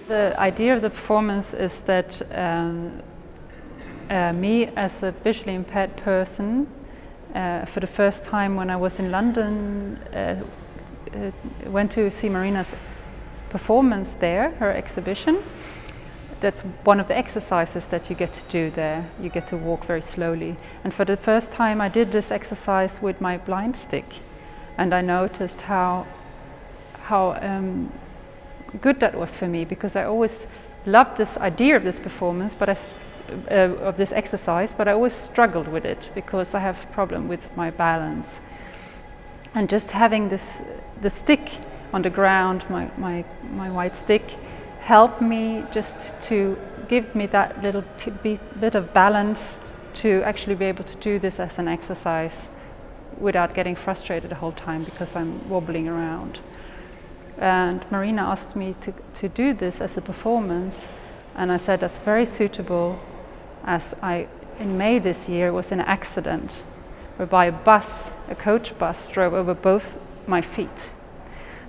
The idea of the performance is that me as a visually impaired person, for the first time when I was in London, went to see Marina's performance there, her exhibition. That's one of the exercises that you get to do there. You get to walk very slowly. And for the first time I did this exercise with my blind stick. And I noticed how good that was for me, because I always loved this idea of this performance, but of this exercise, but I always struggled with it because I have a problem with my balance. And just having the stick on the ground, my white stick, helped me just to give me that little bit of balance to actually be able to do this as an exercise without getting frustrated the whole time because I'm wobbling around. And Marina asked me to do this as a performance, and I said that's very suitable, as in May this year was an accident whereby a coach bus drove over both my feet.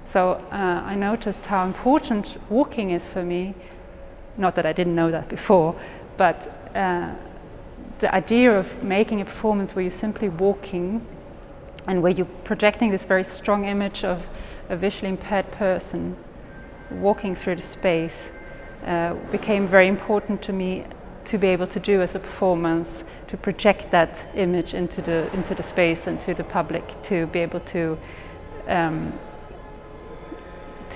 So I noticed how important walking is for me. Not that I didn't know that before, but the idea of making a performance where you're simply walking and where you're projecting this very strong image of a visually impaired person walking through the space became very important to me to be able to do as a performance, to project that image into the space and to the public, to be able to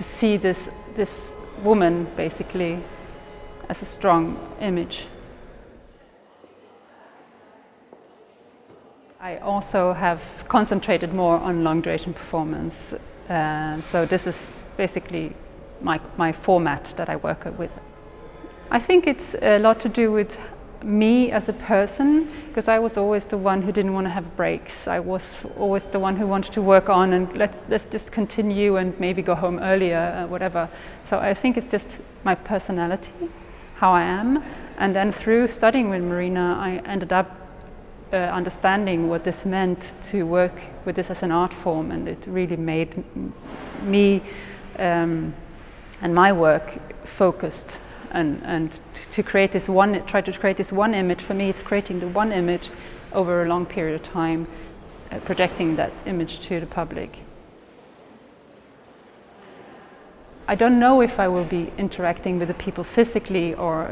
see this woman basically as a strong image. I also have concentrated more on long duration performance, so this is basically my format that I work with. I think it's a lot to do with me as a person, because I was always the one who didn't want to have breaks. I was always the one who wanted to work on and let's just continue and maybe go home earlier, whatever. So I think it's just my personality, how I am. And then through studying with Marina, I ended up understanding what this meant to work with this as an art form, and it really made me and my work focused. And to create this try to create this one image, for me it's creating the one image over a long period of time, projecting that image to the public. I don't know if I will be interacting with the people physically or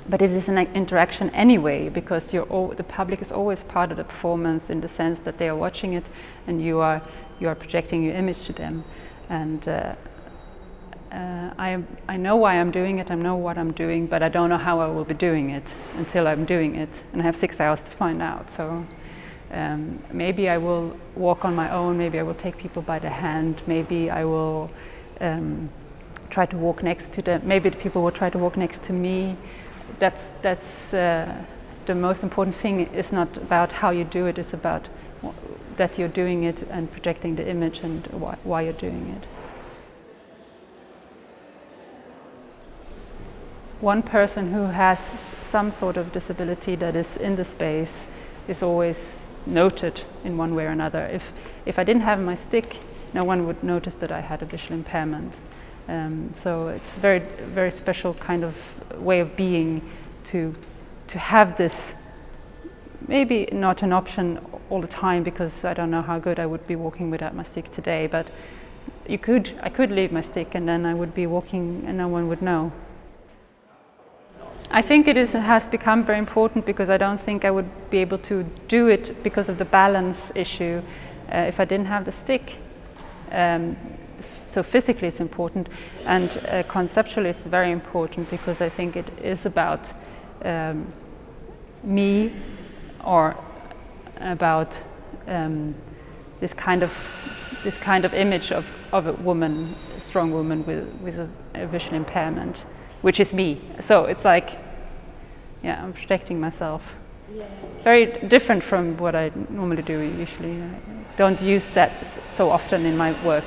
but it is an interaction anyway, because the public is always part of the performance, in the sense that they are watching it and you are projecting your image to them. And I know why I'm doing it, I know what I'm doing, but I don't know how I will be doing it until I'm doing it, and I have 6 hours to find out. So maybe I will walk on my own, maybe I will take people by the hand, maybe I will try to walk next to them, maybe the people will try to walk next to me. That's the most important thing. Is not about how you do it, it's about that you're doing it and projecting the image and why you're doing it. One person who has some sort of disability that is in the space is always noted in one way or another. If I didn't have my stick, no one would notice that I had a visual impairment. So it's a very, very special kind of way of being to have this. Maybe not an option all the time, because I don't know how good I would be walking without my stick today, but I could leave my stick and then I would be walking and no one would know. I think it has become very important, because I don't think I would be able to do it because of the balance issue if I didn't have the stick. So physically it's important, and conceptually it's very important, because I think it is about me, or about this kind of image of a woman, a strong woman with a visual impairment, which is me. So it's like, yeah, I'm protecting myself. Yeah. Very different from what I normally do usually. I don't use that so often in my work.